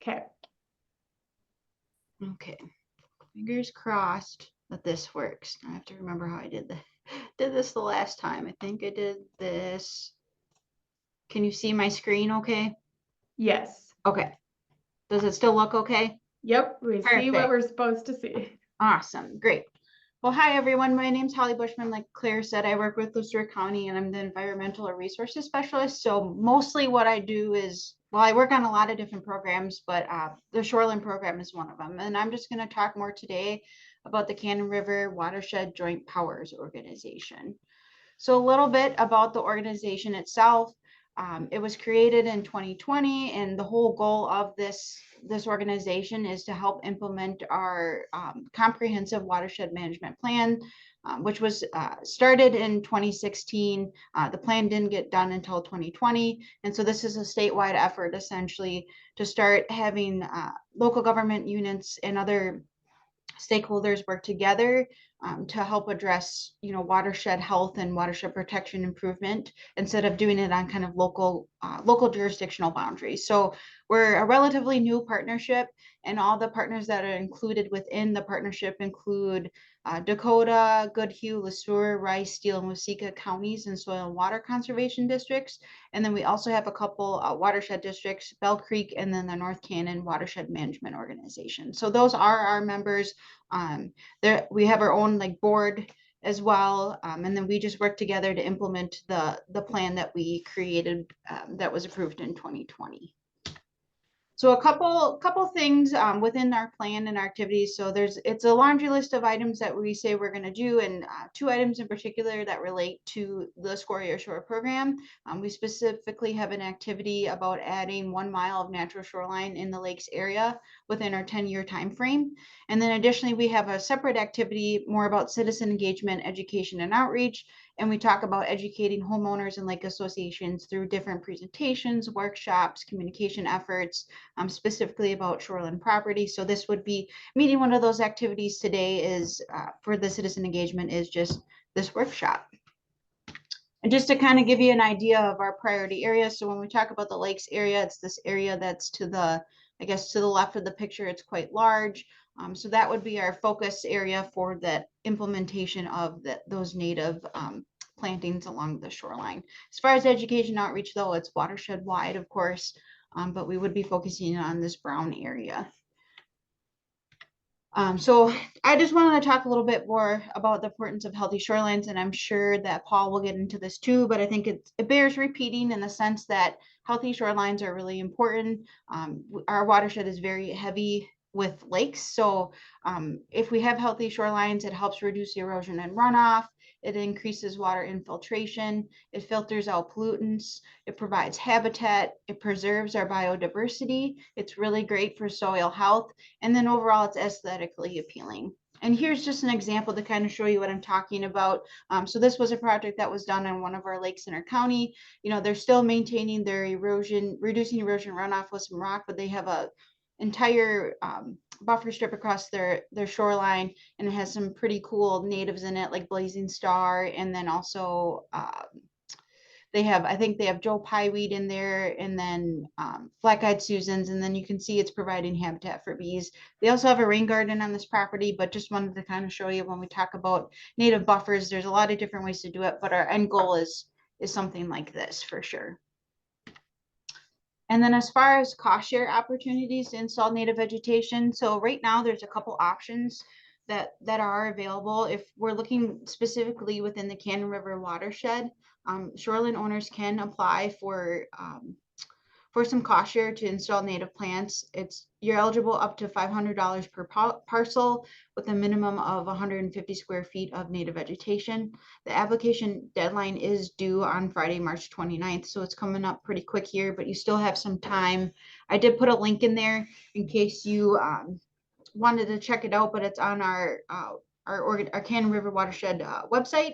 Okay. Okay. Fingers crossed that this works. I have to remember how I did this the last time. I think I did this. Can you see my screen okay? Yes. Okay. Does it still look okay? Yep, we see what Perfect. we're supposed to see. Awesome. Great. Well, hi everyone. My name's Holly Bushman. Like Claire said, I work with Lake Steward County and I'm the environmental resources specialist. So mostly what I do is, well, I work on a lot of different programs, but the Shoreland program is one of them. And I'm just going to talk more today about the Cannon River Watershed Joint Powers Organization. So a little bit about the organization itself. It was created in 2020, and the whole goal of this organization is to help implement our comprehensive watershed management plan, which was started in 2016. The plan didn't get done until 2020, and so this is a statewide effort essentially to start having local government units and other stakeholders work together to help address, watershed health and watershed protection improvement instead of doing it on kind of local jurisdictional boundaries. So we're a relatively new partnership, and all the partners that are included within the partnership include Dakota, Goodhue, Le Sueur, Rice, Steele, and Waseca counties and soil and water conservation districts. And then we also have a couple watershed districts, Bell Creek, and then the North Cannon Watershed Management Organization. So those are our members. There we have our own like board as well, and then we just work together to implement the plan that we created that was approved in 2020. So a couple things within our plan and our activities. So it's a laundry list of items that we say we're going to do, and two items in particular that relate to the Score Your Shore program. We specifically have an activity about adding 1 mile of natural shoreline in the lakes area within our 10-year time frame. And then additionally, we have a separate activity more about citizen engagement, education, and outreach. And we talk about educating homeowners and lake associations through different presentations, workshops, communication efforts, specifically about shoreland property. So this would be meeting one of those activities today is for the citizen engagement is just this workshop. And just to kind of give you an idea of our priority area. So when we talk about the lakes area, it's this area that's to the, I guess, to the left of the picture. It's quite large. So that would be our focus area for that implementation of those native plantings along the shoreline. As far as education outreach, though, it's watershed wide, of course, but we would be focusing on this brown area. So I just wanted to talk a little bit more about the importance of healthy shorelines, and I'm sure that Paul will get into this too, but I think it bears repeating in the sense that healthy shorelines are really important. Our watershed is very heavy with lakes, so if we have healthy shorelines, it helps reduce erosion and runoff. It increases water infiltration. It filters out pollutants. It provides habitat. It preserves our biodiversity. It's really great for soil health. And then overall, it's aesthetically appealing. And here's just an example to kind of show you what I'm talking about. So this was a project that was done on one of our lakes in our county. They're still maintaining their erosion, reducing erosion runoff with some rock, but they have a entire buffer strip across their shoreline, and it has some pretty cool natives in it like blazing star, and then also I think they have Joe Pieweed in there, and then black-eyed Susans, and then you can see it's providing habitat for bees. They also have a rain garden on this property, but just wanted to kind of show you when we talk about native buffers, there's a lot of different ways to do it, but our end goal is something like this for sure. And then as far as cost share opportunities to install native vegetation, so right now there's a couple options that are available. If we're looking specifically within the Cannon River watershed, shoreline owners can apply for some cost share to install native plants. You're eligible up to $500 per parcel with a minimum of 150 square feet of native vegetation. The application deadline is due on Friday, March 29th. So it's coming up pretty quick here, but you still have some time. I did put a link in there in case you wanted to check it out, but it's on our Cannon River watershed website.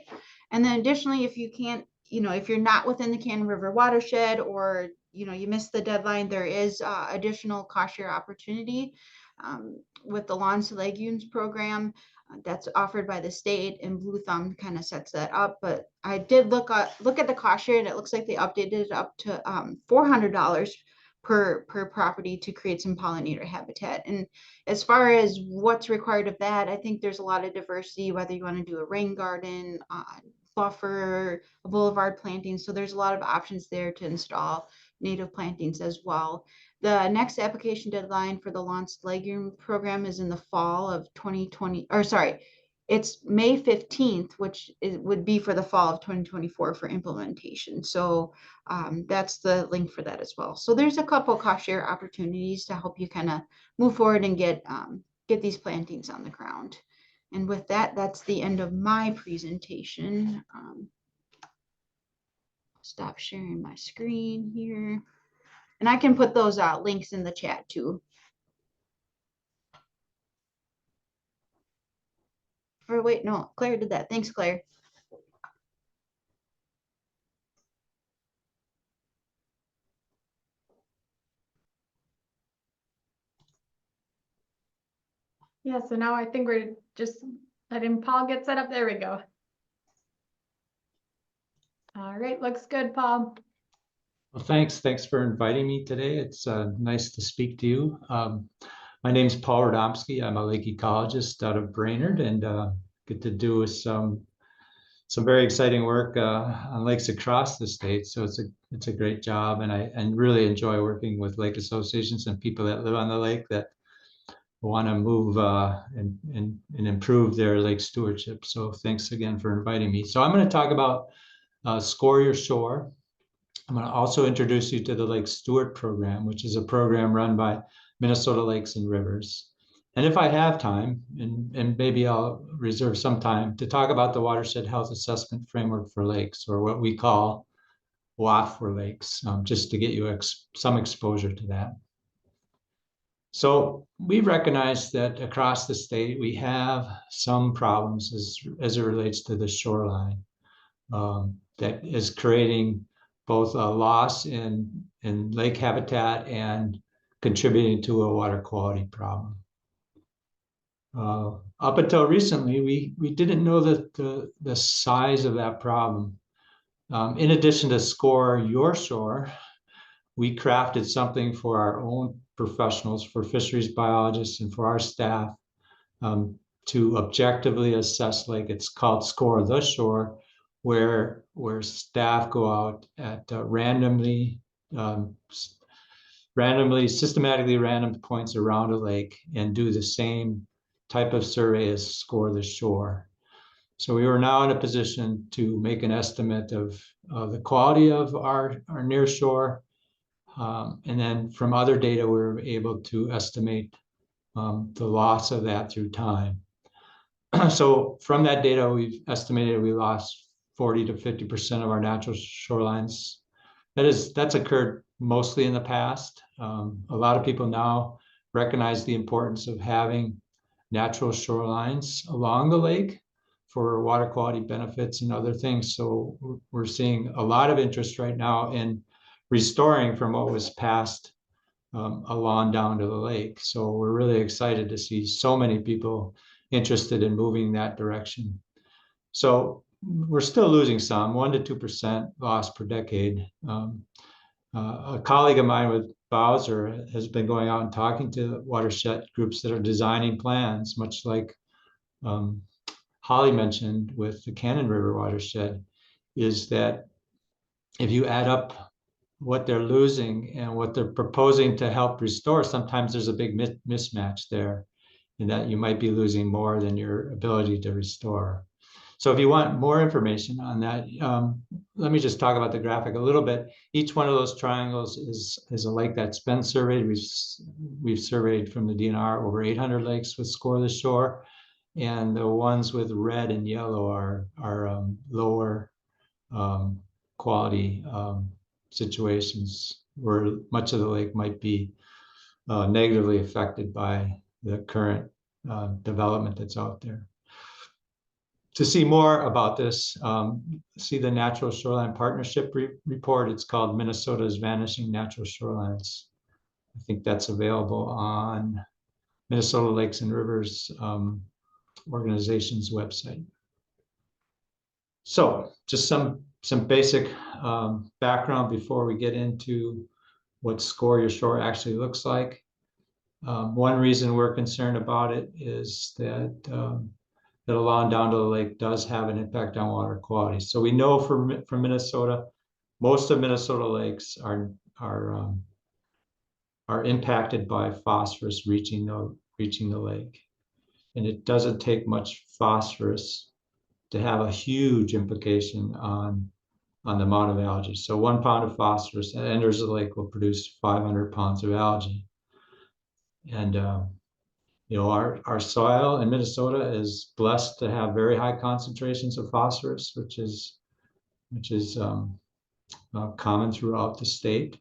And then additionally, if you can't, if you're not within the Cannon River watershed, or you missed the deadline, there is additional cost share opportunity with the Lawns to Legumes program that's offered by the state, and Blue Thumb kind of sets that up. But I did look at the cost share, and it looks like they updated it up to $400 per property to create some pollinator habitat. And as far as what's required of that, I think there's a lot of diversity, whether you want to do a rain garden, buffer, a boulevard planting. So there's a lot of options there to install native plantings as well. The next application deadline for the Launched Legume program is in the fall of 2020, or sorry, it's May 15th, which would be for the fall of 2024 for implementation. So that's the link for that as well. So there's a couple cost share opportunities to help you kind of move forward and get these plantings on the ground. And with that, that's the end of my presentation. Stop sharing my screen here. And I can put those links in the chat too. Or wait, no, Claire did that. Thanks, Claire. Yeah, so now I think we're just letting Paul get set up. There we go. All right, looks good, Paul. Well, thanks for inviting me today. It's nice to speak to you. My name's Paul Radomski. I'm a lake ecologist out of Brainerd, and get to do some very exciting work on lakes across the state. So it's a great job, and I really enjoy working with lake associations and people that live on the lake that want to move and improve their lake stewardship. So thanks again for inviting me. So I'm going to talk about Score Your Shore. I'm going to also introduce you to the Lake Steward program, which is a program run by Minnesota Lakes and Rivers. And if I have time, and maybe I'll reserve some time to talk about the Watershed Health Assessment Framework for Lakes, or what we call WAF for Lakes, just to get you some exposure to that. So we recognize that across the state, we have some problems as it relates to the shoreline that is creating both a loss in lake habitat and contributing to a water quality problem. Up until recently, we didn't know the size of that problem. In addition to Score Your Shore, we crafted something for our own professionals, for fisheries biologists, and for our staff to objectively assess lake. It's called Score the Shore, where staff go out at systematically random points around a lake and do the same type of survey as Score the Shore. So we were now in a position to make an estimate of the quality of our near shore. And then from other data, we were able to estimate the loss of that through time. So from that data, we've estimated we lost 40 to 50% of our natural shorelines. That's occurred mostly in the past. A lot of people now recognize the importance of having natural shorelines along the lake for water quality benefits and other things. So we're seeing a lot of interest right now in restoring from what was passed along down to the lake. So we're really excited to see so many people interested in moving that direction. So we're still losing some, 1% to 2% loss per decade. A colleague of mine with Bowser has been going out and talking to watershed groups that are designing plans, much like Holly mentioned with the Cannon River watershed, is that if you add up what they're losing and what they're proposing to help restore, sometimes there's a big mismatch there, in that you might be losing more than your ability to restore. So if you want more information on that, let me just talk about the graphic a little bit. Each one of those triangles is a lake that's been surveyed. We've surveyed from the DNR over 800 lakes with Score the Shore, and the ones with red and yellow are lower quality situations where much of the lake might be negatively affected by the current development that's out there. To see more about this, see the Natural Shoreline Partnership report. It's called Minnesota's Vanishing Natural Shorelines. I think that's available on Minnesota Lakes and Rivers organization's website. So just some basic background before we get into what score your shore actually looks like. One reason we're concerned about it is that that along down to the lake does have an impact on water quality. So we know from Minnesota, most of Minnesota lakes are impacted by phosphorus reaching the lake, and it doesn't take much phosphorus to have a huge implication on the amount of algae. So 1 pound of phosphorus that enters the lake will produce 500 pounds of algae. And you know, our soil in Minnesota is blessed to have very high concentrations of phosphorus, which is common throughout the state.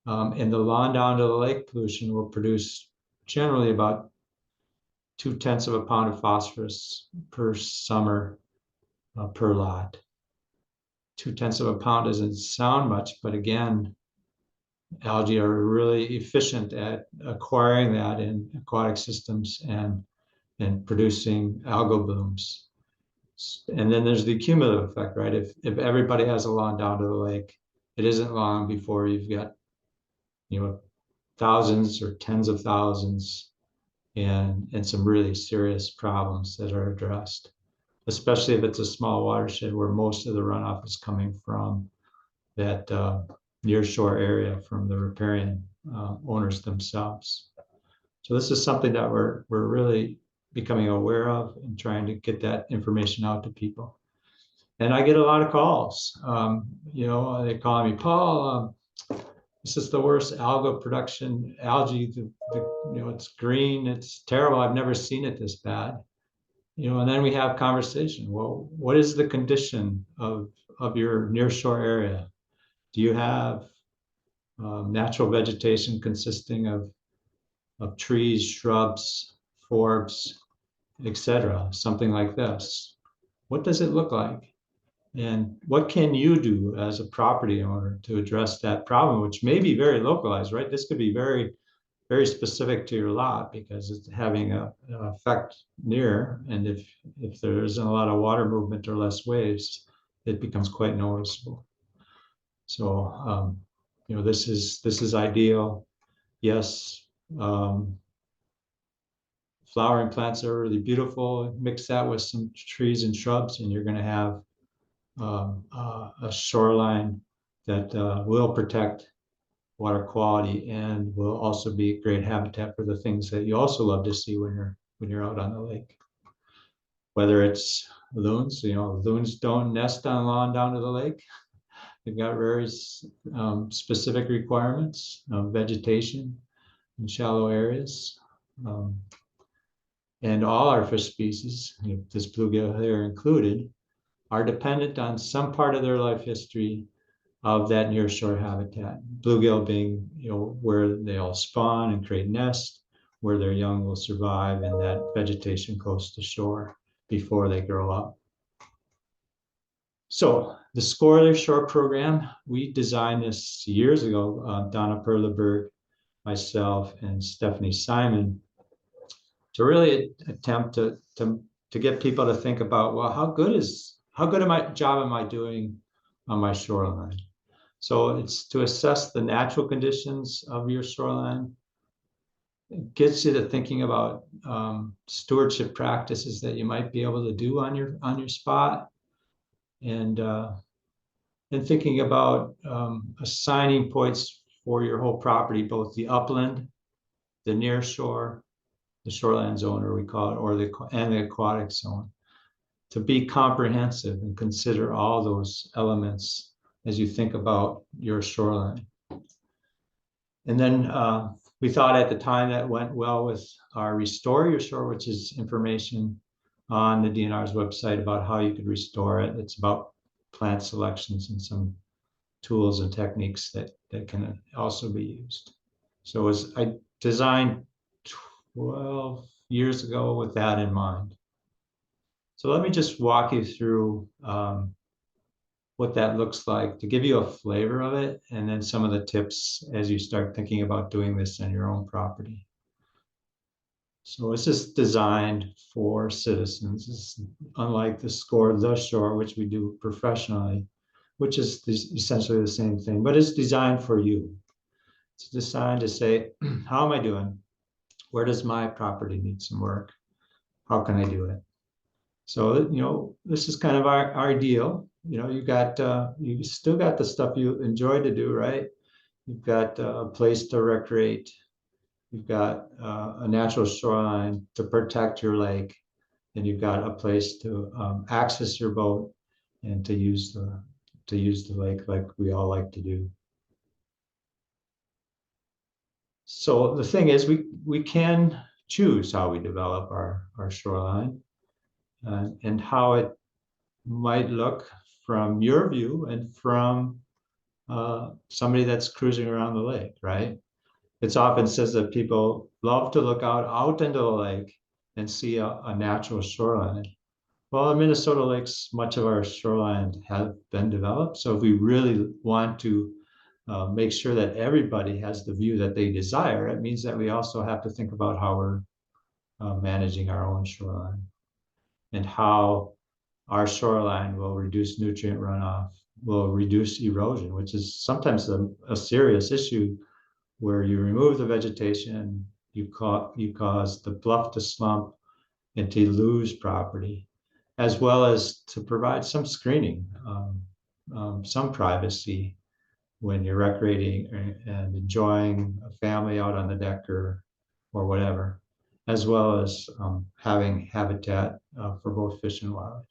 And the lawn down to the lake pollution will produce generally about 0.2 of a pound of phosphorus per summer per lot. 0.2 of a pound doesn't sound much, but again, algae are really efficient at acquiring that in aquatic systems and producing algal blooms. And then there's the cumulative effect, right? If everybody has a lawn down to the lake, it isn't long before you've got, you know, thousands or tens of thousands and some really serious problems that are addressed, especially if it's a small watershed where most of the runoff is coming from that near shore area from the riparian owners themselves. So this is something that we're really becoming aware of and trying to get that information out to people. And I get a lot of calls. You know, they call me, Paul, this is the worst algal production, algae, you know, it's green, it's terrible. I've never seen it this bad. You know, and then we have conversation. Well, what is the condition of your near shore area? Do you have natural vegetation consisting of trees, shrubs, forbs, etc., something like this? What does it look like? And what can you do as a property owner to address that problem, which may be very localized, right? This could be very, very specific to your lot because it's having an effect near. And if there isn't a lot of water movement or less waves, it becomes quite noticeable. So, you know, this is ideal. Yes, flowering plants are really beautiful. Mix that with some trees and shrubs, and you're going to have a shoreline that will protect water quality and will also be great habitat for the things that you also love to see when you're out on the lake. Whether it's loons, you know, loons don't nest on lawn down to the lake. They've got very specific requirements of vegetation in shallow areas. And all our fish species, you know, this bluegill here included, are dependent on some part of their life history of that nearshore habitat. Bluegill being, you know, where they all spawn and create nests, where their young will survive in that vegetation close to shore before they grow up. So the Score Their Shore program, we designed this years ago, Donna Perleberg, myself, and Stephanie Simon, to really attempt to get people to think about, well, how good job am I doing on my shoreline? So it's to assess the natural conditions of your shoreline. It gets you to thinking about stewardship practices that you might be able to do on your spot, and thinking about assigning points for your whole property, both the upland, the near shore, the shoreline zone, or we call it, and the aquatic zone, to be comprehensive and consider all those elements as you think about your shoreline. And then we thought at the time that went well with our Restore Your Shore, which is information on the DNR's website about how you could restore it. It's about plant selections and some tools and techniques that can also be used. So I designed 12 years ago with that in mind. So let me just walk you through what that looks like to give you a flavor of it, and then some of the tips as you start thinking about doing this on your own property. So this is designed for citizens. It's unlike the Score the Shore, which we do professionally, which is essentially the same thing, but it's designed for you. It's designed to say, how am I doing? Where does my property need some work? How can I do it? So, this is kind of our ideal. You still got the stuff you enjoy to do, right? You've got a place to recreate. You've got a natural shoreline to protect your lake, and you've got a place to access your boat and to use the lake like we all like to do. So the thing is, we can choose how we develop our shoreline and how it might look from your view and from somebody that's cruising around the lake, right? It's often says that people love to look out into the lake and see a natural shoreline. Well, in Minnesota lakes, much of our shoreline have been developed. So if we really want to make sure that everybody has the view that they desire, it means that we also have to think about how we're managing our own shoreline and how our shoreline will reduce nutrient runoff, will reduce erosion, which is sometimes a serious issue where you remove the vegetation, you cause the bluff to slump and to lose property, as well as to provide some screening, some privacy when you're recreating and enjoying a family out on the deck or whatever, as well as having habitat for both fish and wildlife.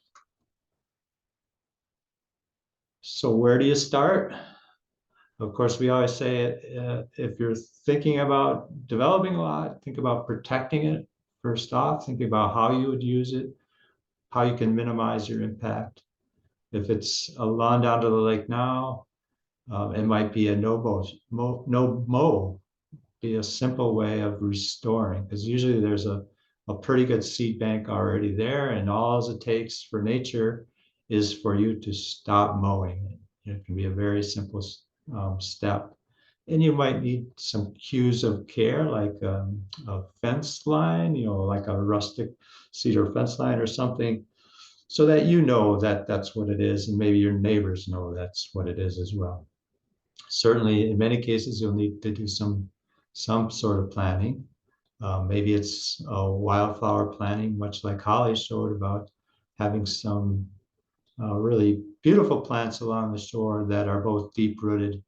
So where do you start? Of course, we always say if you're thinking about developing a lot, think about protecting it first off, think about how you would use it, how you can minimize your impact. If it's a lawn down to the lake now, it might be a no-mow, be a simple way of restoring, because usually there's a pretty good seed bank already there, and all it takes for nature is for you to stop mowing it. It can be a very simple step. And you might need some cues of care, like a fence line, like a rustic cedar fence line or something, so that that that's what it is, and maybe your neighbors know that's what it is as well. Certainly, in many cases, you'll need to do some sort of planning. Maybe it's a wildflower planting, much like Holly showed about having some really beautiful plants along the shore that are both deep-rooted,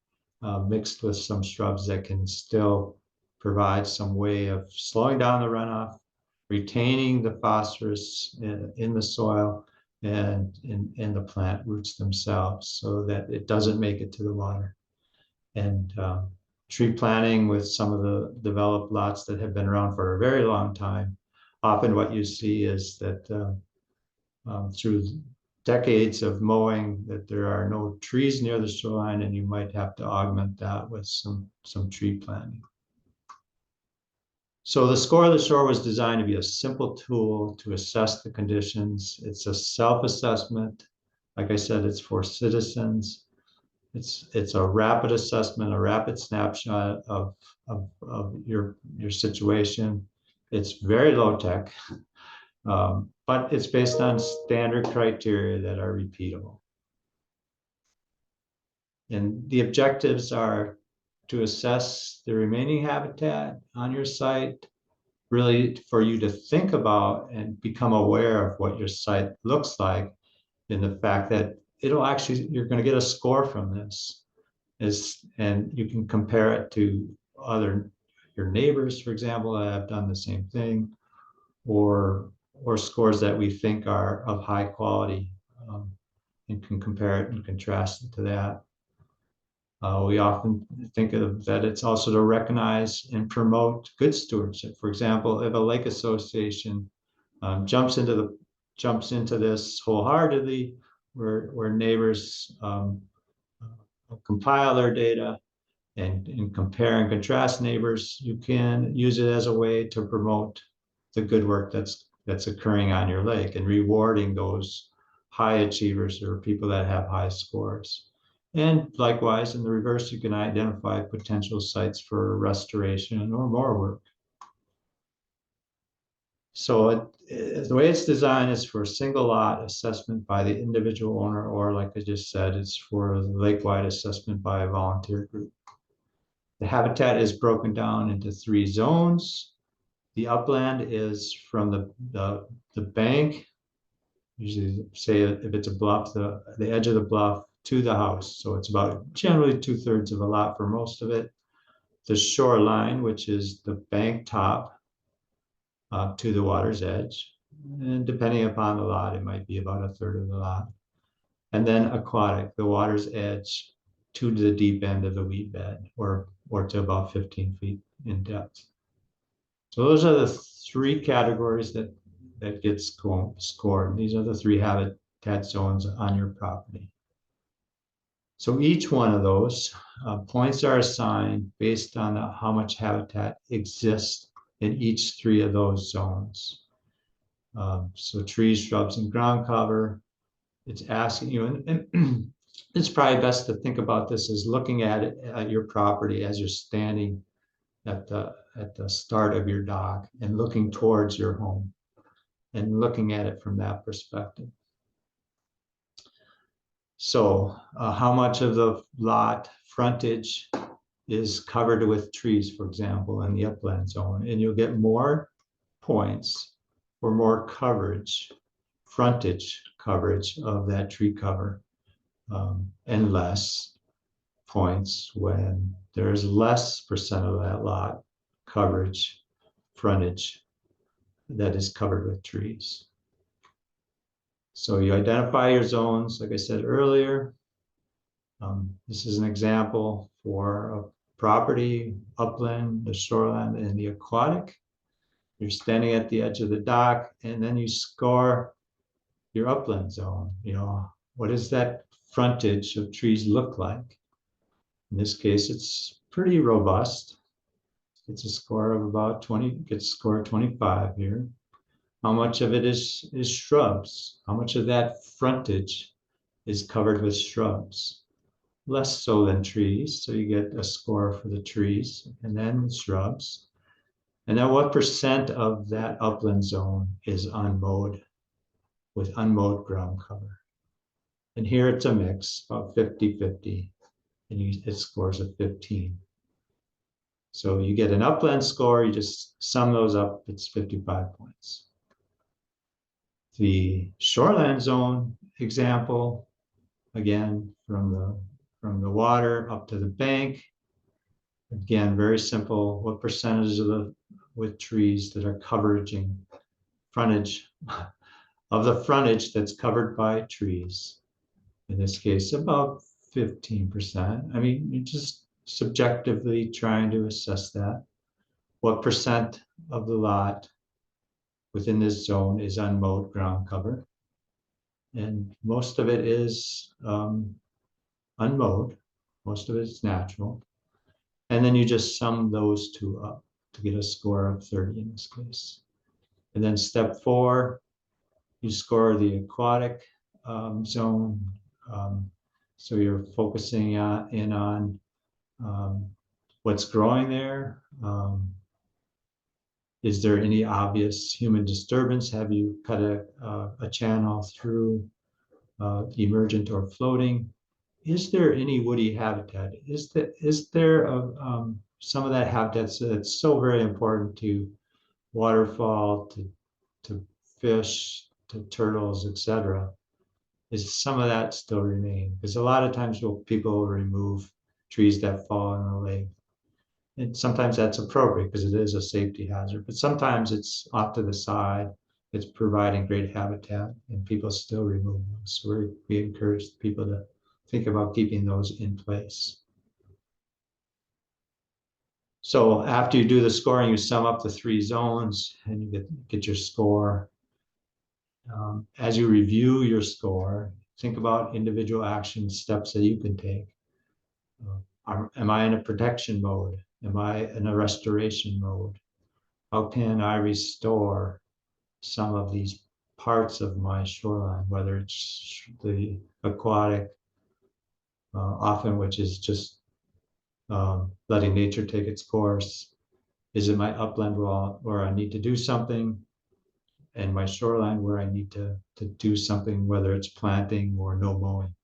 mixed with some shrubs that can still provide some way of slowing down the runoff, retaining the phosphorus in the soil and in the plant roots themselves so that it doesn't make it to the water. And tree planting with some of the developed lots that have been around for a very long time. Often what you see is that through decades of mowing that there are no trees near the shoreline, and you might have to augment that with some tree planting. So the Score of the Shore was designed to be a simple tool to assess the conditions. It's a self-assessment. Like I said, it's for citizens. It's a rapid assessment, a rapid snapshot of your situation. It's very low tech, but it's based on standard criteria that are repeatable. And the objectives are to assess the remaining habitat on your site, really for you to think about and become aware of what your site looks like, in the fact that you're going to get a score from this, and you can compare it to your neighbors, for example, that have done the same thing, or scores that we think are of high quality, and can compare it and contrast it to that. We often think of that it's also to recognize and promote good stewardship. For example, if a lake association jumps into this wholeheartedly, where neighbors compile their data and compare and contrast neighbors, you can use it as a way to promote the good work that's occurring on your lake and rewarding those high achievers or people that have high scores. And likewise, in the reverse, you can identify potential sites for restoration or more work. So the way it's designed is for a single lot assessment by the individual owner, or like I just said, it's for a lake-wide assessment by a volunteer group. The habitat is broken down into 3 zones. The upland is from the bank, usually say if it's a bluff, the edge of the bluff to the house. So it's about generally 2/3 of a lot for most of it. The shoreline, which is the bank top to the water's edge. And depending upon the lot, it might be about 1/3 of the lot. And then aquatic, the water's edge to the deep end of the weed bed, or to about 15 feet in depth. So those are the 3 categories that get scored. These are the 3 habitat zones on your property. So each one of those points are assigned based on how much habitat exists in each 3 of those zones. So trees, shrubs, and ground cover. It's asking you, and it's probably best to think about this as looking at it at your property as you're standing at the start of your dock and looking towards your home and looking at it from that perspective. So how much of the lot frontage is covered with trees, for example, in the upland zone? And you'll get more points for more coverage, frontage coverage of that tree cover, and less points when there's less percent of that lot coverage, frontage that is covered with trees. So you identify your zones, like I said earlier. This is an example for a property, upland, the shoreland, and the aquatic. You're standing at the edge of the dock, and then you score your upland zone. You know, what does that frontage of trees look like? In this case, it's pretty robust. It's a score of about 20, gets a score of 25 here. How much of it is shrubs? How much of that frontage is covered with shrubs? Less so than trees, so you get a score for the trees and then shrubs. And then what percent of that upland zone is unmowed, with unmowed ground cover? And here it's a mix, about 50-50, and it scores a 15. So you get an upland score, you just sum those up, it's 55 points. The shoreland zone example, again, from the water up to the bank. Again, very simple. What percentage of the with trees that are covering frontage of the frontage that's covered by trees? In this case, about 15%. I mean, you're just subjectively trying to assess that. What percent of the lot within this zone is unmowed ground cover? And most of it is unmowed. Most of it is natural. And then you just sum those 2 up to get a score of 30 in this case. And then step 4, you score the aquatic zone. So you're focusing in on what's growing there. Is there any obvious human disturbance? Have you cut a channel through emergent or floating? Is there any woody habitat? Is there some of that habitat that's so very important to waterfowl, to fish, to turtles, etc.? Is some of that still remain? Because a lot of times people will remove trees that fall in the lake. And sometimes that's appropriate because it is a safety hazard, but sometimes it's off to the side, it's providing great habitat, and people still remove those. So we encourage people to think about keeping those in place. So after you do the scoring, you sum up the 3 zones and you get your score. As you review your score, think about individual action steps that you can take. Am I in a protection mode? Am I in a restoration mode? How can I restore some of these parts of my shoreline, whether it's the aquatic, often which is just letting nature take its course? Is it my upland where I need to do something, and my shoreline where I need to do something, whether it's planting or no mowing?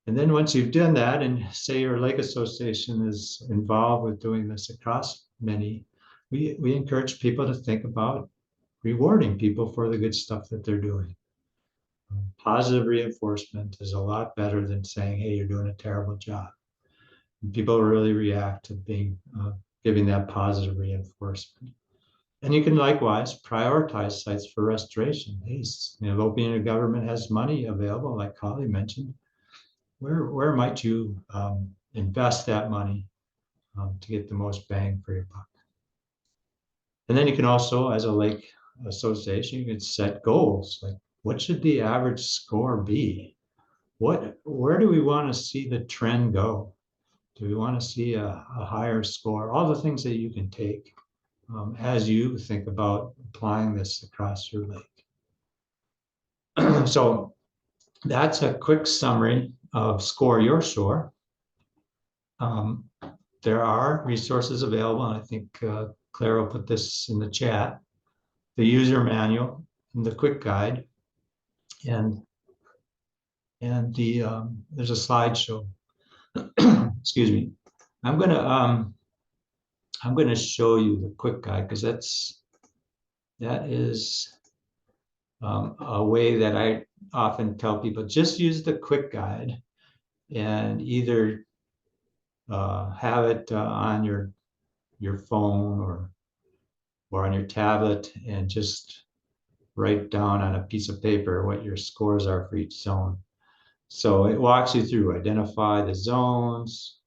And then once you've done that, and say your lake association is involved with doing this across many, we encourage people to think about rewarding people for the good stuff that they're doing. Positive reinforcement is a lot better than saying, hey, you're doing a terrible job. And people really react to being giving that positive reinforcement. And you can likewise prioritize sites for restoration. Hey, you know, Local government has money available, like Holly mentioned. Where might you invest that money to get the most bang for your buck? And then you can also, as a lake association, you can set goals. Like, what should the average score be? Where do we want to see the trend go? Do we want to see a higher score? All the things that you can take as you think about applying this across your lake. So that's a quick summary of Score Your Shore. There are resources available, and I think Claire will put this in the chat. The user manual, and the quick guide, and the there's a slideshow. Excuse me. I'm gonna show you the quick guide because that is a way that I often tell people, just use the quick guide and either have it on your phone or on your tablet and just write down on a piece of paper what your scores are for each zone. So it walks you through, identify the zones,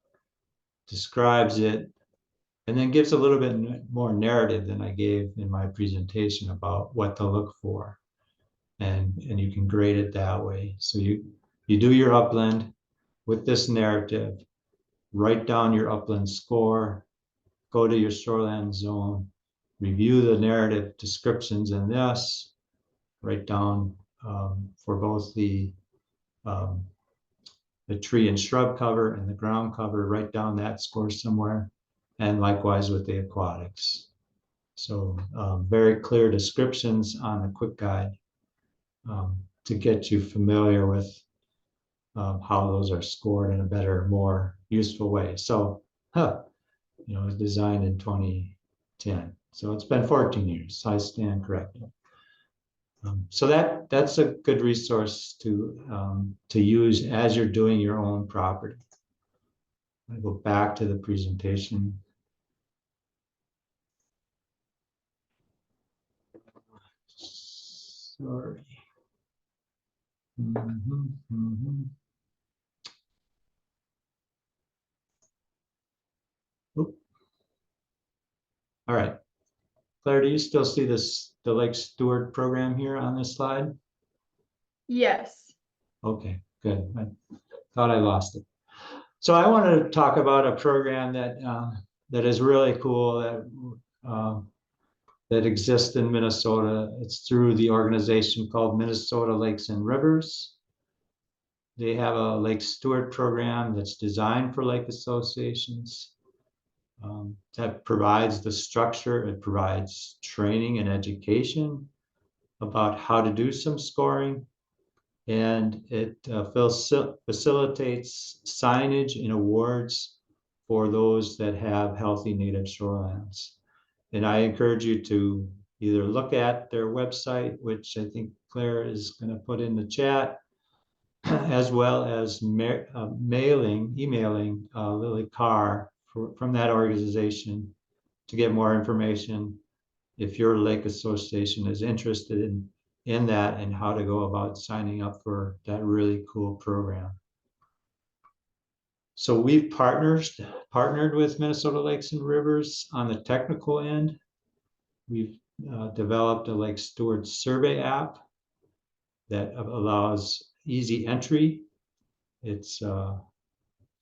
describes it, and then gives a little bit more narrative than I gave in my presentation about what to look for. And you can grade it that way. So you do your upland with this narrative, write down your upland score, go to your shoreland zone, review the narrative descriptions in this, write down for both the tree and shrub cover and the ground cover, write down that score somewhere, and likewise with the aquatics. So very clear descriptions on the quick guide to get you familiar with how those are scored in a better, more useful way. So, you know, it was designed in 2010. So it's been 14 years. I stand corrected. So that's a good resource to use as you're doing your own property. I go back to the presentation. Sorry. Oop. All right. Claire, do you still see the Lake Steward program here on this slide? Yes. Okay, good. I thought I lost it. So I wanted to talk about a program that is really cool that exists in Minnesota. It's through the organization called Minnesota Lakes and Rivers. They have a Lake Steward program that's designed for lake associations. That provides the structure, it provides training and education about how to do some scoring, and it facilitates signage and awards for those that have healthy native shorelands. And I encourage you to either look at their website, which I think Claire is going to put in the chat, as well as emailing Lily Carr from that organization to get more information if your lake association is interested in that and how to go about signing up for that really cool program. So we've partnered with Minnesota Lakes and Rivers on the technical end. We've developed a Lake Steward Survey App that allows easy entry. It's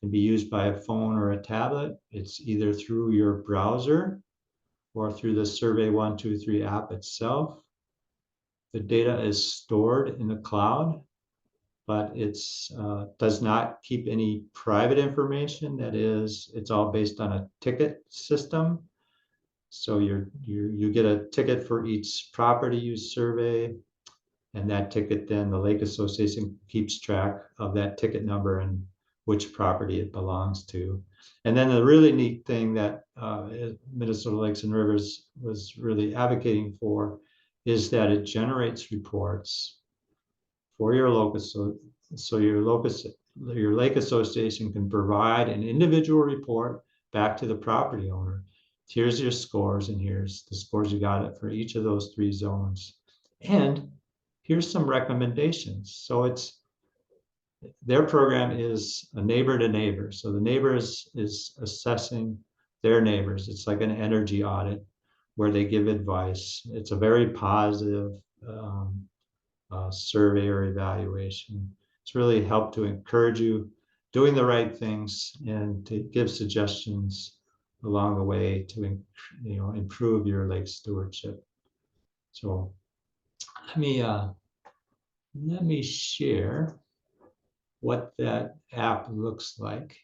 can be used by a phone or a tablet. It's either through your browser or through the Survey 123 app itself. The data is stored in the cloud, but it's does not keep any private information. That is, it's all based on a ticket system. So you get a ticket for each property you survey, And that ticket, then the Lake Association keeps track of that ticket number and which property it belongs to. And then the really neat thing that Minnesota Lakes and Rivers was really advocating for is that it generates reports for your locus. So your Lake Association can provide an individual report back to the property owner. Here's your scores, and here's the scores you got it for each of those 3 zones. And here's some recommendations. So their program is a neighbor to neighbor. So the neighbor is assessing their neighbors. It's like an energy audit where they give advice. It's a very positive survey or evaluation. It's really helped to encourage you doing the right things and to give suggestions along the way to improve your lake stewardship. So let me share what that app looks like.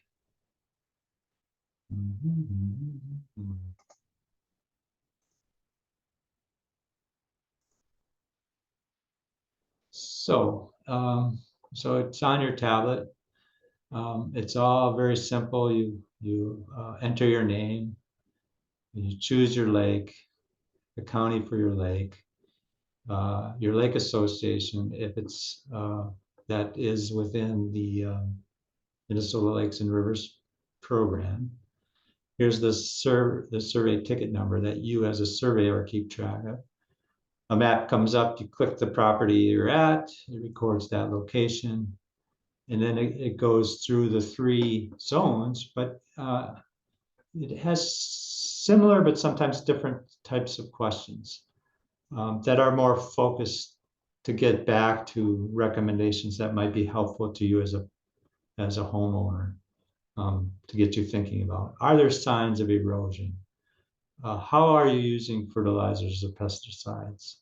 So it's on your tablet. It's all very simple. You enter your name, you choose your lake, the county for your lake lake association, if it's that is within the Minnesota Lakes and Rivers program. Here's the survey ticket number that you as a surveyor keep track of. A map comes up, you click the property you're at, it records that location, and then it goes through the 3 zones, but it has similar but sometimes different types of questions that are more focused to get back to recommendations that might be helpful to you as a homeowner, to get you thinking about. Are there signs of erosion? How are you using fertilizers or pesticides?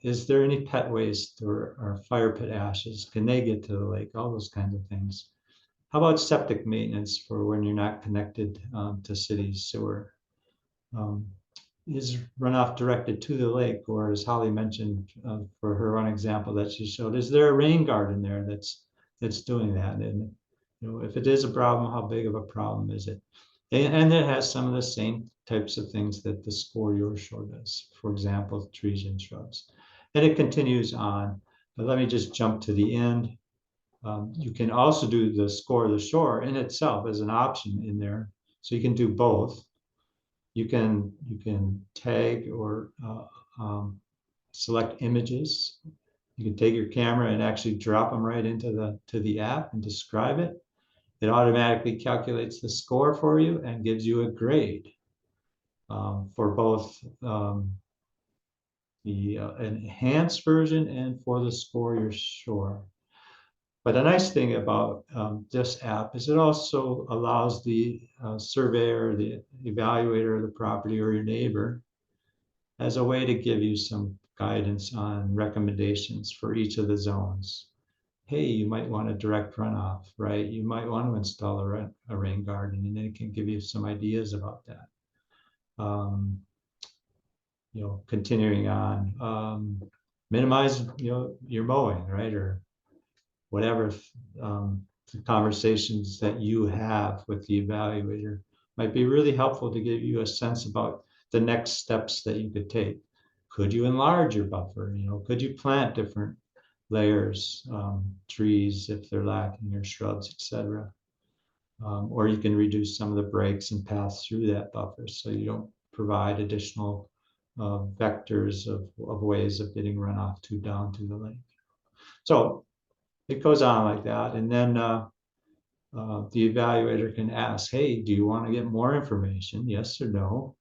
Is there any pet waste or fire pit ashes? Can they get to the lake? All those kinds of things. How about septic maintenance for when you're not connected to city sewer? Is runoff directed to the lake, or as Holly mentioned for her one example that she showed, is there a rain garden there that's doing that? And if it is a problem, how big of a problem is it? And it has some of the same types of things that the Score Your Shore does, for example, trees and shrubs. And it continues on, but let me just jump to the end. You can also do the Score the Shore in itself as an option in there. So you can do both. You can tag or select images. You can take your camera and actually drop them right into the app and describe it. It automatically calculates the score for you and gives you a grade for both the enhanced version and for the Score Your Shore. But the nice thing about this app is it also allows the surveyor, the evaluator of the property, or your neighbor as a way to give you some guidance on recommendations for each of the zones. Hey, you might want a direct runoff, right? You might want to install a rain garden, and it can give you some ideas about that. Continuing on, minimize your mowing, right? Or whatever the conversations that you have with the evaluator might be really helpful to give you a sense about the next steps that you could take. Could you enlarge your buffer? Could you plant different layers, trees if they're lacking, or shrubs, etc. Or you can reduce some of the breaks and paths through that buffer so you don't provide additional vectors of ways of getting runoff down to the lake. So it goes on like that, and then the evaluator can ask, hey, do you want to get more information, yes or no,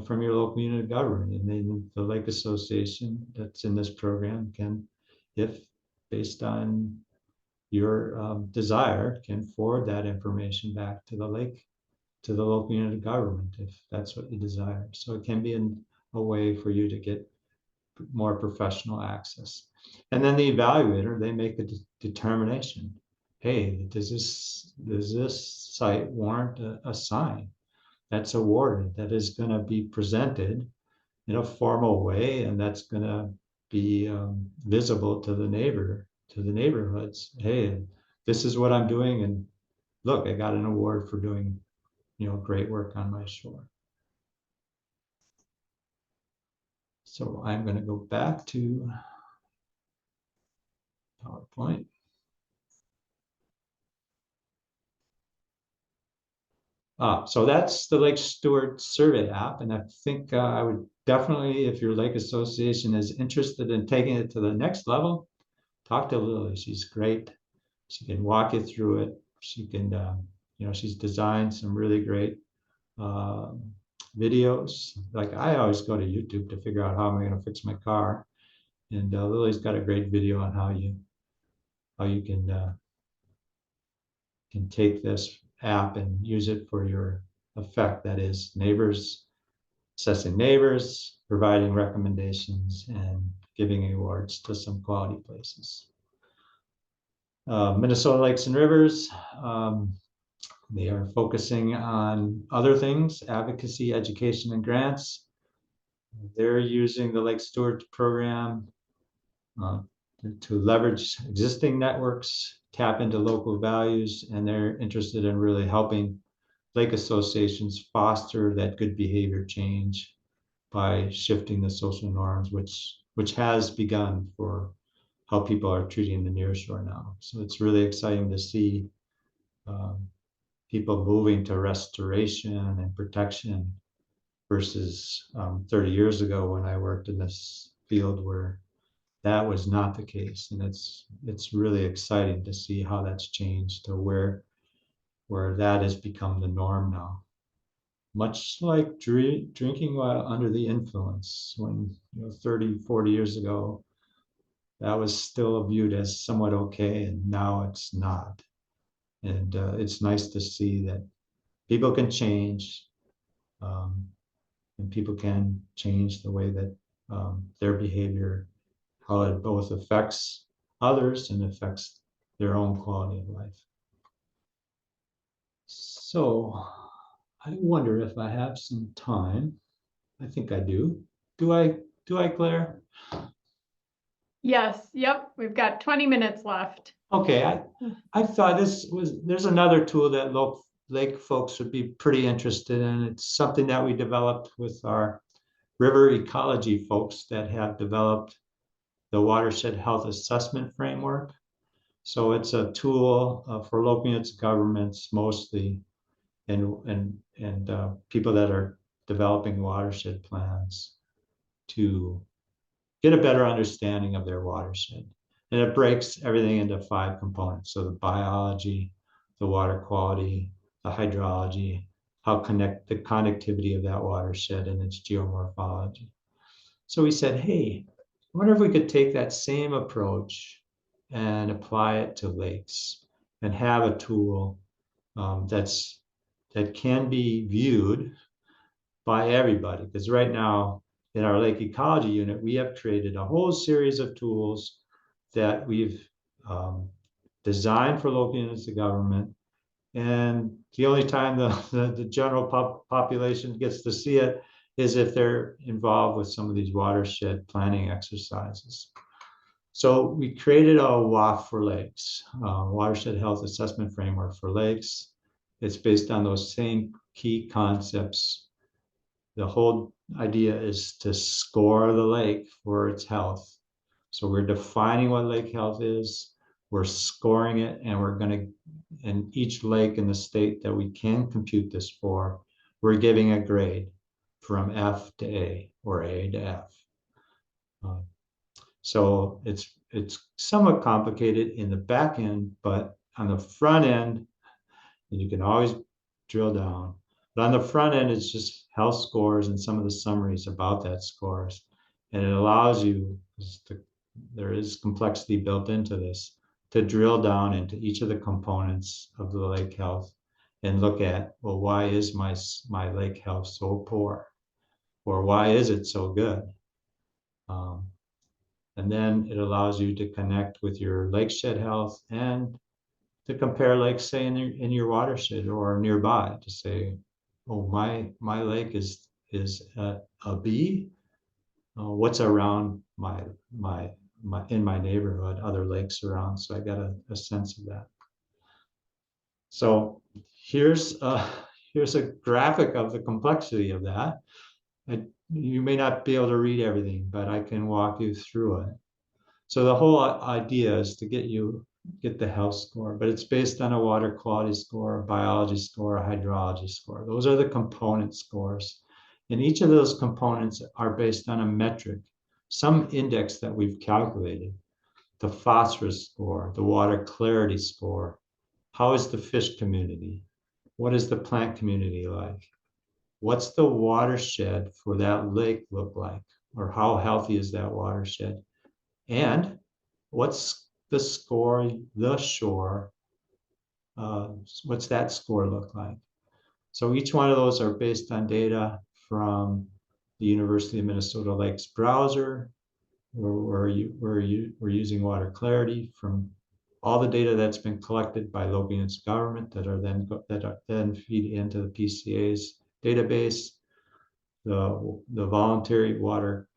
from your local unit of government? And then the Lake Association that's in this program can, if based on your desire, can forward that information back to the lake, to the local unit of government, if that's what you desire. So it can be a way for you to get more professional access. And then the evaluator, they make a determination. Hey, does this site warrant a sign that's awarded, that is going to be presented in a formal way, and that's going to be visible to the neighborhoods. Hey, this is what I'm doing, and look, I got an award for doing, great work on my shore. So I'm going to go back to PowerPoint. So that's the Lake Steward Survey App, and I think I would definitely, if your lake association is interested in taking it to the next level, talk to Lily. She's great. She can walk you through it. She can, she's designed some really great videos. Like I always go to YouTube to figure out how am I going to fix my car, and Lily's got a great video on how you can take this app and use it for your effect. That is neighbors, assessing neighbors, providing recommendations, and giving awards to some quality places. Minnesota Lakes and Rivers, they are focusing on other things, advocacy, education, and grants. They're using the Lake Steward program to leverage existing networks, tap into local values, and they're interested in really helping lake associations foster that good behavior change by shifting the social norms, which has begun for how people are treating the nearshore now. So it's really exciting to see people moving to restoration and protection versus 30 years ago when I worked in this field where that was not the case. And it's really exciting to see how that's changed to where that has become the norm now. Much like drinking while under the influence, when 30, 40 years ago, that was still viewed as somewhat okay, and now it's not. And it's nice to see that people can change, and people can change the way that their behavior, how it both affects others and affects their own quality of life. So I wonder if I have some time. I think I do. Do I, Claire? Yes, yep, we've got 20 minutes left. Okay, I thought there's another tool that lake folks would be pretty interested in. It's something that we developed with our river ecology folks that have developed the watershed health assessment framework. So it's a tool for local units of governments mostly, and people that are developing watershed plans to get a better understanding of their watershed. And it breaks everything into 5 components. So the biology, the water quality, the hydrology, the connectivity of that watershed and its geomorphology. So we said, hey, I wonder if we could take that same approach and apply it to lakes and have a tool that can be viewed by everybody. Because right now in our lake ecology unit, we have created a whole series of tools that we've designed for local units of government. And the only time the general population gets to see it is if they're involved with some of these watershed planning exercises. So we created a WAF for lakes, Watershed Health Assessment Framework for Lakes. It's based on those same key concepts. The whole idea is to score the lake for its health. So we're defining what lake health is, we're scoring it, and we're going to, in each lake in the state that we can compute this for, we're giving a grade from F to A or A to F. So it's somewhat complicated in the back end, but on the front end, you can always drill down. But on the front end, it's just health scores and some of the summaries about that scores. And it allows you, there is complexity built into this, to drill down into each of the components of the lake health and look at, well, why is my lake health so poor? Or why is it so good? And then it allows you to connect with your lakeshed health and to compare lakes, say, in your watershed or nearby, to say, oh, my lake is at a B, what's around in my neighborhood, other lakes around. So I got a sense of that. So here's a graphic of the complexity of that. You may not be able to read everything, but I can walk you through it. So the whole idea is to get the health score, but it's based on a water quality score, a biology score, a hydrology score. Those are the component scores. And each of those components are based on a metric, some index that we've calculated. The phosphorus score, the water clarity score. How is the fish community? What is the plant community like? What's the watershed for that lake look like? Or how healthy is that watershed? And what's the score, the shore? What's that score look like? So each one of those are based on data from the University of Minnesota Lakes browser, where we're using water clarity from all the data that's been collected by local units of government that are then feed into the PCA's database, the voluntary water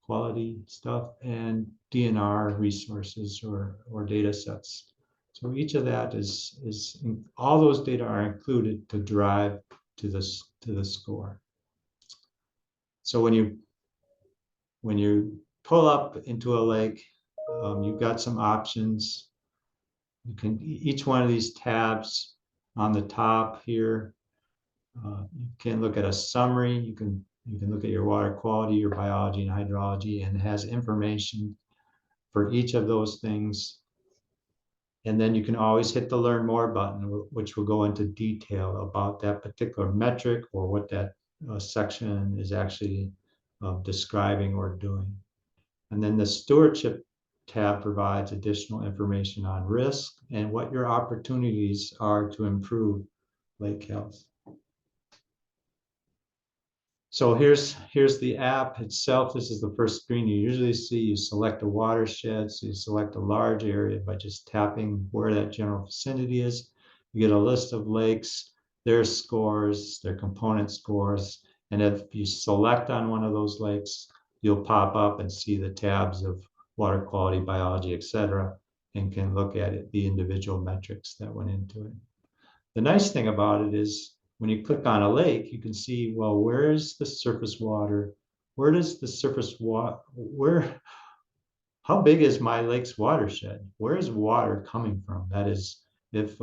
quality stuff, and DNR resources or data sets. So each of that is all those data are included to drive to the score. So when you pull up into a lake, you've got some options. You can each one of these tabs on the top here. You can look at a summary. You can look at your water quality, your biology and hydrology, and it has information for each of those things. And then you can always hit the learn more button, which will go into detail about that particular metric or what that section is actually describing or doing. And then the stewardship tab provides additional information on risk and what your opportunities are to improve lake health. So here's the app itself. This is the first screen you usually see. You select a watershed, so you select a large area by just tapping where that general vicinity is. You get a list of lakes, their scores, their component scores, and if you select on one of those lakes, you'll pop up and see the tabs of water quality, biology, etc., and can look at it, the individual metrics that went into it. The nice thing about it is when you click on a lake, you can see, well, where is the surface water? Where does the surface water, how big is my lake's watershed? Where is water coming from? That is, if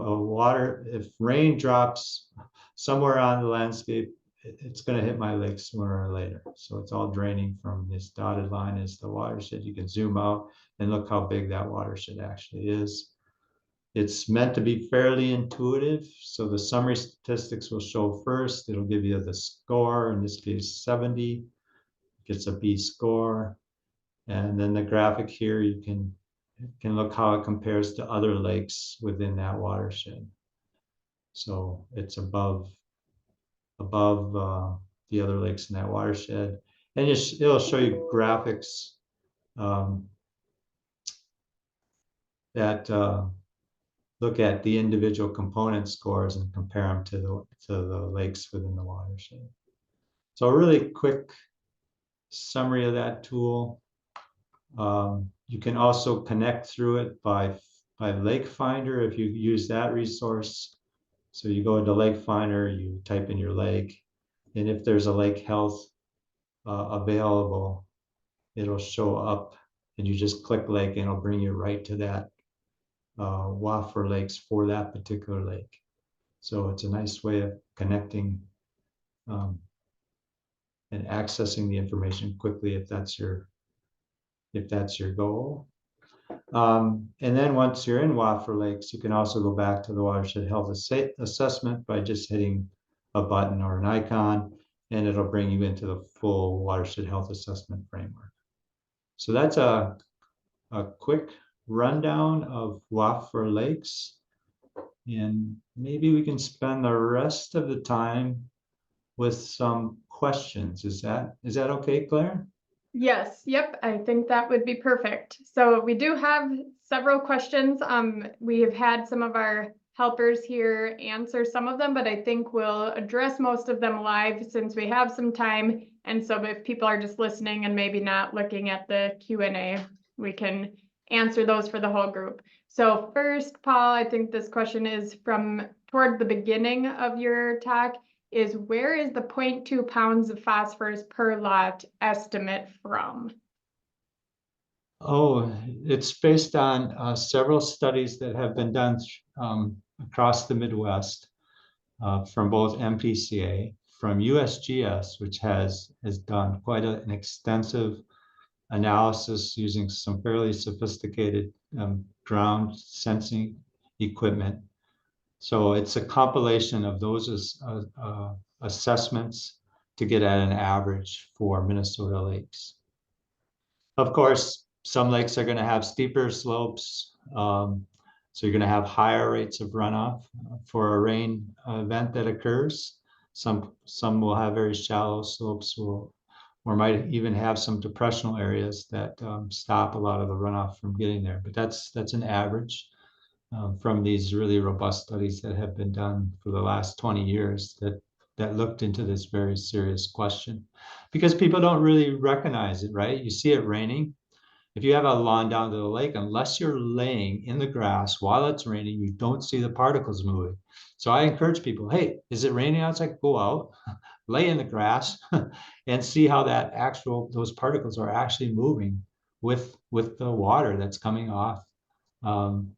rain drops somewhere on the landscape, it's going to hit my lake sooner or later. So it's all draining from this dotted line is the watershed. You can zoom out and look how big that watershed actually is. It's meant to be fairly intuitive. So the summary statistics will show first. It'll give you the score, in this case 70, gets a B score. And then the graphic here, you can look how it compares to other lakes within that watershed. So it's above the other lakes in that watershed. And it'll show you graphics that look at the individual component scores and compare them to the lakes within the watershed. So a really quick summary of that tool. You can also connect through it by Lake Finder if you use that resource. So you go into Lake Finder, you type in your lake, and if there's a lake health available, it'll show up, and you just click lake and it'll bring you right to that WAF for lakes for that particular lake. So it's a nice way of connecting and accessing the information quickly if that's your goal. And then once you're in WAF for lakes, you can also go back to the watershed health assessment by just hitting a button or an icon, and it'll bring you into the full watershed health assessment framework. So that's a quick rundown of WAF for lakes, and maybe we can spend the rest of the time with some questions. Is that okay, Claire? Yes, yep, I think that would be perfect. So we do have several questions. We have had some of our helpers here answer some of them, but I think we'll address most of them live since we have some time. And so if people are just listening and maybe not looking at the Q&A, we can answer those for the whole group. So first, Paul, I think this question is from toward the beginning of your talk, is where is the 0.2 pounds of phosphorus per lot estimate from? Oh, it's based on several studies that have been done across the Midwest from both MPCA, from USGS, which has done quite an extensive analysis using some fairly sophisticated ground sensing equipment. So it's a compilation of those assessments to get at an average for Minnesota lakes. Of course, some lakes are going to have steeper slopes, so you're going to have higher rates of runoff for a rain event that occurs. Some will have very shallow slopes, or might even have some depressional areas that stop a lot of the runoff from getting there. But that's an average from these really robust studies that have been done for the last 20 years that looked into this very serious question. Because people don't really recognize it, right? You see it raining. If you have a lawn down to the lake, unless you're laying in the grass while it's raining, you don't see the particles moving. So I encourage people, hey, is it raining outside? Go out, lay in the grass and see how those particles are actually moving with the water that's coming off from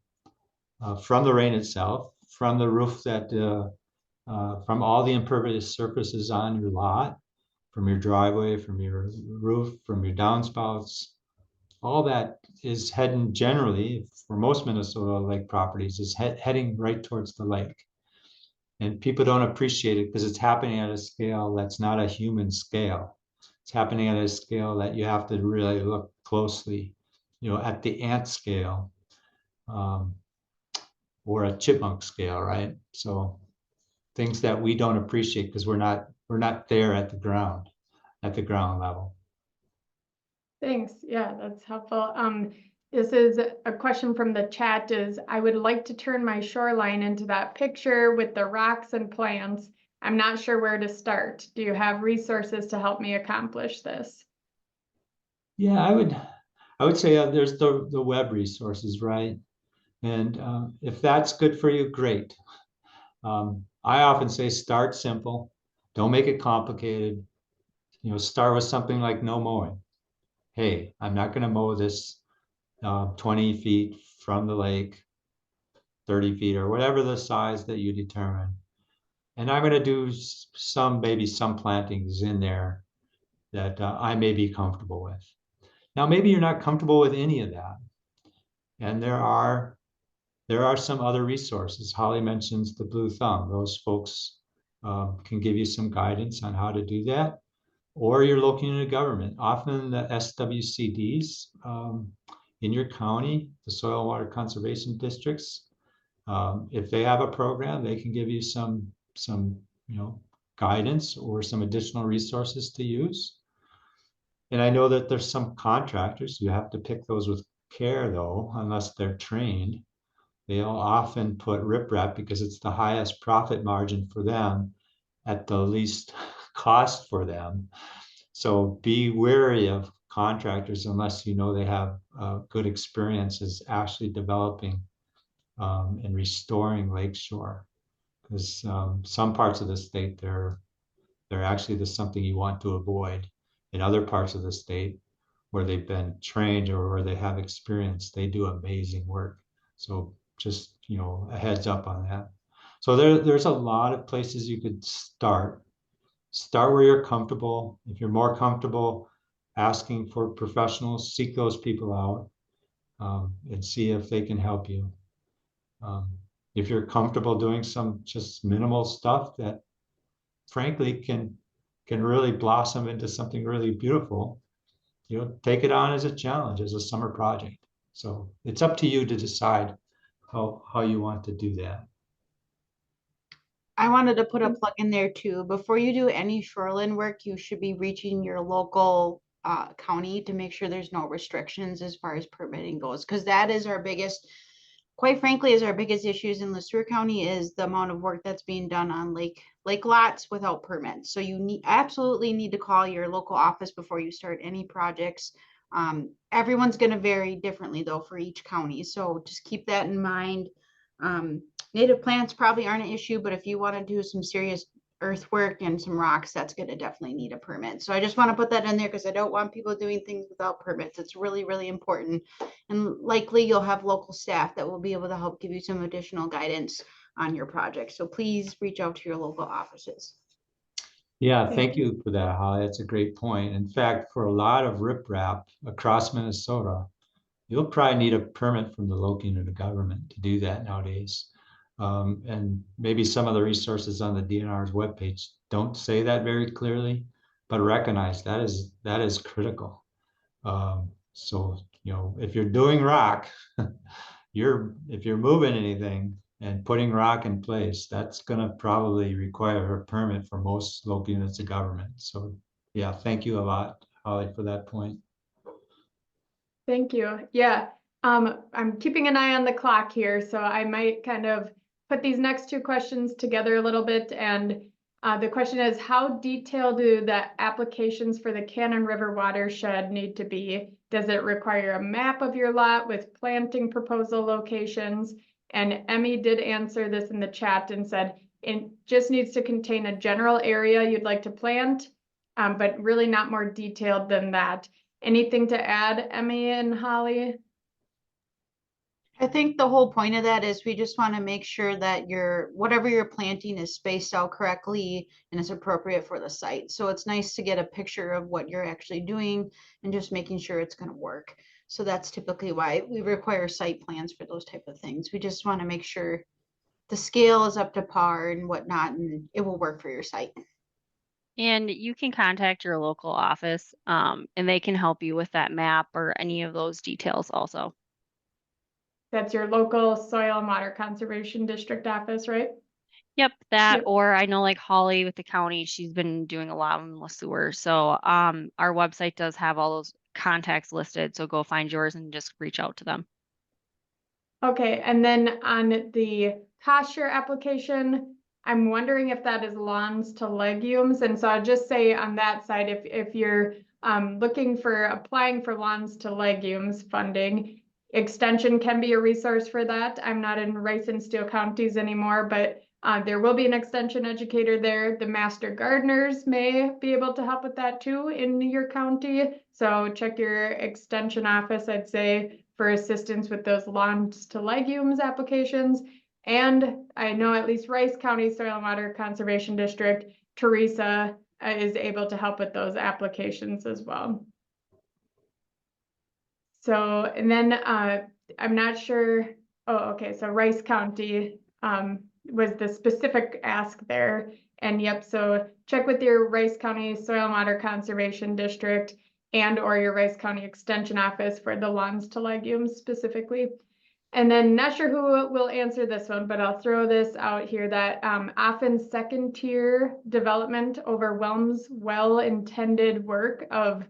the rain itself, from the roof from all the impervious surfaces on your lot, from your driveway, from your roof, from your downspouts. All that is heading generally, for most Minnesota lake properties, is heading right towards the lake. And people don't appreciate it because it's happening at a scale that's not a human scale. It's happening at a scale that you have to really look closely, at the ant scale or a chipmunk scale, right? So things that we don't appreciate because we're not there at the ground level. Thanks. Yeah, that's helpful. This is a question from the chat is, I would like to turn my shoreline into that picture with the rocks and plants. I'm not sure where to start. Do you have resources to help me accomplish this? Yeah, I would say there's the web resources, right? And if that's good for you, great. I often say start simple. Don't make it complicated. Start with something like no mowing. Hey, I'm not going to mow this 20 feet from the lake, 30 feet, or whatever the size that you determine. And I'm going to do maybe some plantings in there that I may be comfortable with. Now, maybe you're not comfortable with any of that. And there are some other resources. Holly mentions the Blue Thumb. Those folks can give you some guidance on how to do that. Or you're looking at a government. Often the SWCDs in your county, the Soil and Water Conservation Districts, if they have a program, they can give you some guidance or some additional resources to use. And I know that there's some contractors, you have to pick those with care though, unless they're trained. They'll often put riprap because it's the highest profit margin for them at the least cost for them. So be wary of contractors unless they have good experiences actually developing and restoring lakeshore. Because some parts of the state, they're actually something you want to avoid. In other parts of the state where they've been trained or where they have experience, they do amazing work. So just, a heads up on that. So there's a lot of places you could start. Start where you're comfortable. If you're more comfortable asking for professionals, seek those people out and see if they can help you. If you're comfortable doing some just minimal stuff that frankly can really blossom into something really beautiful, take it on as a challenge, as a summer project. So it's up to you to decide how you want to do that. I wanted to put a plug in there too. Before you do any shoreline work, you should be reaching your local county to make sure there's no restrictions as far as permitting goes, because that is our biggest quite frankly, is our biggest issues in Steward County is the amount of work that's being done on lake lots without permits. So you absolutely need to call your local office before you start any projects. Everyone's going to vary differently though for each county. So just keep that in mind. Native plants probably aren't an issue, but if you want to do some serious earthwork and some rocks, that's going to definitely need a permit. So I just want to put that in there because I don't want people doing things without permits. It's really, really important. And likely you'll have local staff that will be able to help give you some additional guidance on your project. So please reach out to your local offices. Yeah, thank you for that, Holly. That's a great point. In fact, for a lot of riprap across Minnesota, you'll probably need a permit from the local unit of government to do that nowadays. And maybe some of the resources on the DNR's webpage don't say that very clearly, but recognize that is critical. So, you know, if you're doing rock, if you're moving anything and putting rock in place, that's going to probably require a permit for most local units of government. So yeah, thank you a lot, Holly, for that point. Thank you. Yeah, I'm keeping an eye on the clock here, so I might kind of put these next two questions together a little bit. And the question is, how detailed do the applications for the Cannon River watershed need to be? Does it require a map of your lot with planting proposal locations? And Emmy did answer this in the chat and said it just needs to contain a general area you'd like to plant, but really not more detailed than that. Anything to add, Emmy and Holly? I think the whole point of that is we just want to make sure that whatever you're planting is spaced out correctly and is appropriate for the site. So it's nice to get a picture of what you're actually doing and just making sure it's going to work. So that's typically why we require site plans for those type of things. We just want to make sure the scale is up to par and whatnot, and it will work for your site. And you can contact your local office, and they can help you with that map or any of those details also. That's your local soil and water conservation district office, right? Yep, that, Yep. or I know like Holly with the county, she's been doing a lot in sewer. So our website does have all those contacts listed. So go find yours and just reach out to them. Okay, and then on the cost share application, I'm wondering if that is lawns to legumes. And so I'll just say on that side, if you're looking for applying for lawns to legumes funding, extension can be a resource for that. I'm not in Rice and Steele counties anymore, but there will be an extension educator there. The master gardeners may be able to help with that too in your county. So check your extension office, I'd say, for assistance with those lawns to legumes applications. And I know at least Rice County Soil and Water Conservation District, Teresa is able to help with those applications as well. So, and then I'm not sure, oh, okay, so Rice County was the specific ask there. And yep, so check with your Rice County Soil and Water Conservation District and or your Rice County Extension Office for the lawns to legumes specifically. And then not sure who will answer this one, but I'll throw this out here that often second tier development overwhelms well-intended work of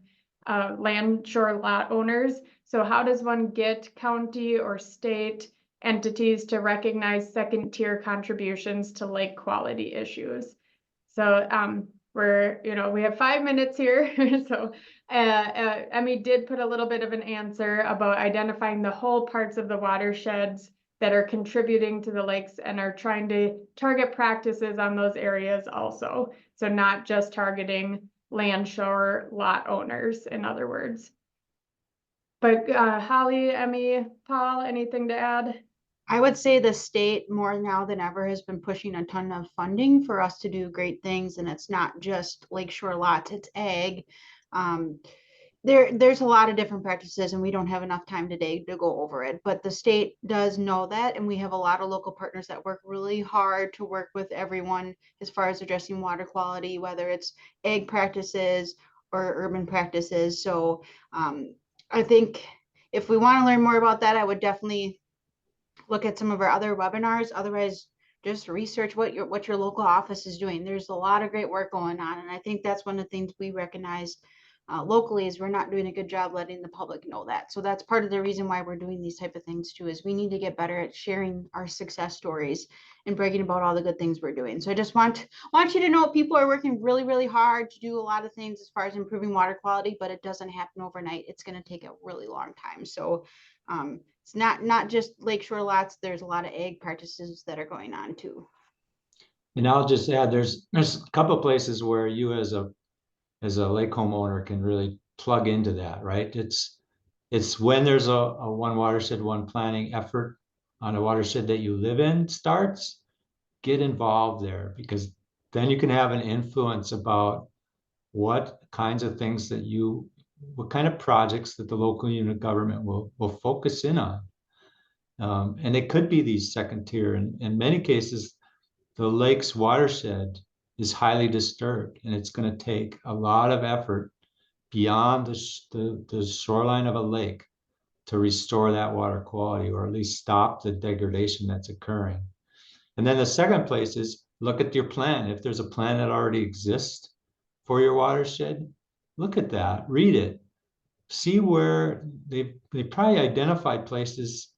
land shore lot owners. So how does one get county or state entities to recognize second tier contributions to lake quality issues? So we have 5 minutes here. So Emmy did put a little bit of an answer about identifying the whole parts of the watersheds that are contributing to the lakes and are trying to target practices on those areas also. So not just targeting land shore lot owners, in other words. But Holly, Emmy, Paul, anything to add? I would say the state more now than ever has been pushing a ton of funding for us to do great things. And it's not just lakeshore lots, it's ag. There's a lot of different practices and we don't have enough time today to go over it, but the state does know that. And we have a lot of local partners that work really hard to work with everyone as far as addressing water quality, whether it's ag practices or urban practices. So I think if we want to learn more about that, I would definitely look at some of our other webinars. Otherwise, just research what your local office is doing. There's a lot of great work going on. And I think that's one of the things we recognize locally is we're not doing a good job letting the public know that. So that's part of the reason why we're doing these type of things too, is we need to get better at sharing our success stories and bragging about all the good things we're doing. So I just want you to know people are working really, really hard to do a lot of things as far as improving water quality, but it doesn't happen overnight. It's going to take a really long time. So it's not just lakeshore lots. There's a lot of ag practices that are going on too. And I'll just add, there's a couple of places where you as a lake homeowner can really plug into that, right? It's when there's a one watershed, one planning effort on a watershed that you live in starts, get involved there, because then you can have an influence about what kinds of things what kind of projects that the local unit government will focus in on. And it could be these second tier. In many cases, the lake's watershed is highly disturbed, and it's going to take a lot of effort beyond the shoreline of a lake to restore that water quality, or at least stop the degradation that's occurring. And then the second place is look at your plan. If there's a plan that already exists for your watershed, look at that, read it, see where they probably identified places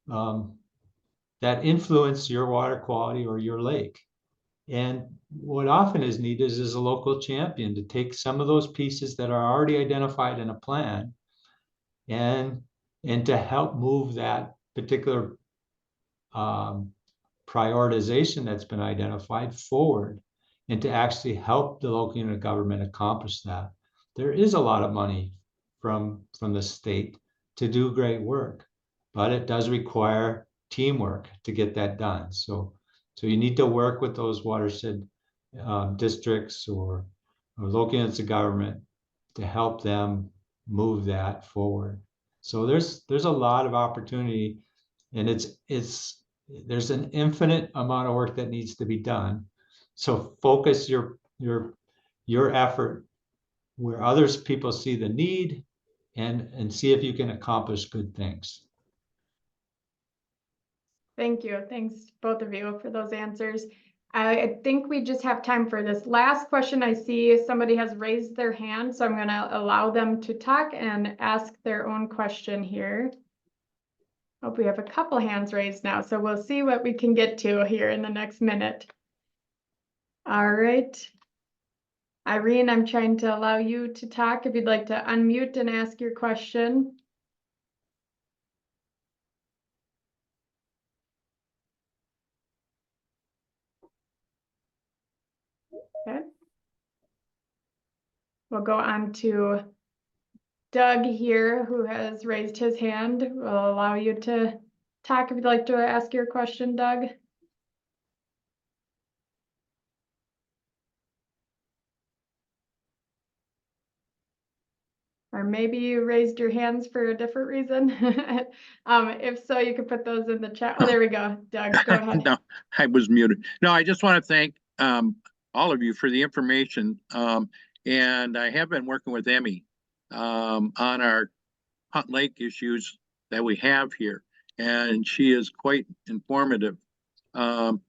that influence your water quality or your lake. And what often is needed is a local champion to take some of those pieces that are already identified in a plan and to help move that particular prioritization that's been identified forward, and to actually help the local unit of government accomplish that. There is a lot of money from the state to do great work, but it does require teamwork to get that done. So you need to work with those watershed districts or local units of government to help them move that forward. So there's a lot of opportunity, and there's an infinite amount of work that needs to be done. So focus your effort where others people see the need, and see if you can accomplish good things. Thank you. Thanks, both of you, for those answers. I think we just have time for this last question. I see somebody has raised their hand, so I'm going to allow them to talk and ask their own question here. Hope we have a couple hands raised now, so we'll see what we can get to here in the next minute. All right. Irene, I'm trying to allow you to talk if you'd like to unmute and ask your question. Okay. We'll go on to Doug here, who has raised his hand. We'll allow you to talk if you'd like to ask your question, Doug. Or maybe you raised your hands for a different reason. If so, you could put those in the chat. Oh, there we go. Doug, go ahead. No, I was muted. No, I just want to thank all of you for the information. And I have been working with Emmy on our Hunt Lake issues that we have here. And she is quite informative for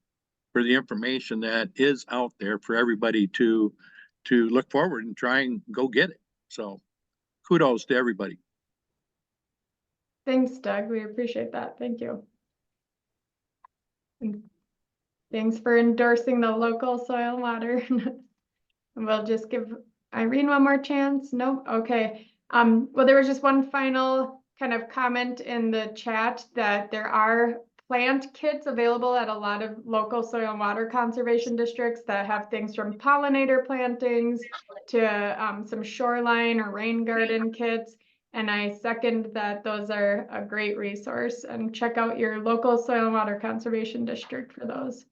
the information that is out there for everybody to look forward and try and go get it. So kudos to everybody. Thanks, Doug. We appreciate that. Thank you. And thanks for endorsing the local soil and water. And we'll just give Irene one more chance. Nope. Okay. Well, there was just one final kind of comment in the chat that there are plant kits available at a lot of local soil and water conservation districts that have things from pollinator plantings to some shoreline or rain garden kits. And I second that those are a great resource, and check out your local soil and water conservation district for those.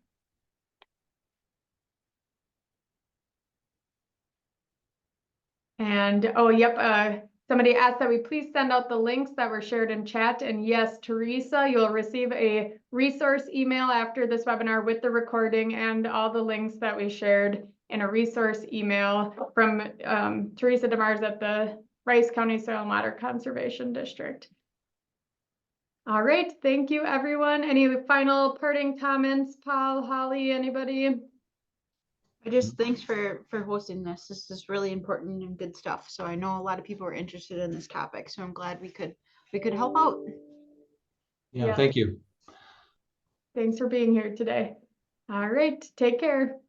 And oh, yep, somebody asked that we please send out the links that were shared in chat. And yes, Teresa, you'll receive a resource email after this webinar with the recording and all the links that we shared in a resource email from Teresa DeMars at the Rice County Soil and Water Conservation District. All right, thank you, everyone. Any final parting comments, Paul, Holly, anybody? Thanks for hosting this. This is really important and good stuff. So I know a lot of people are interested in this topic, so I'm glad we could help out. Yeah, Yeah. thank you. Thanks for being here today. All right, take care.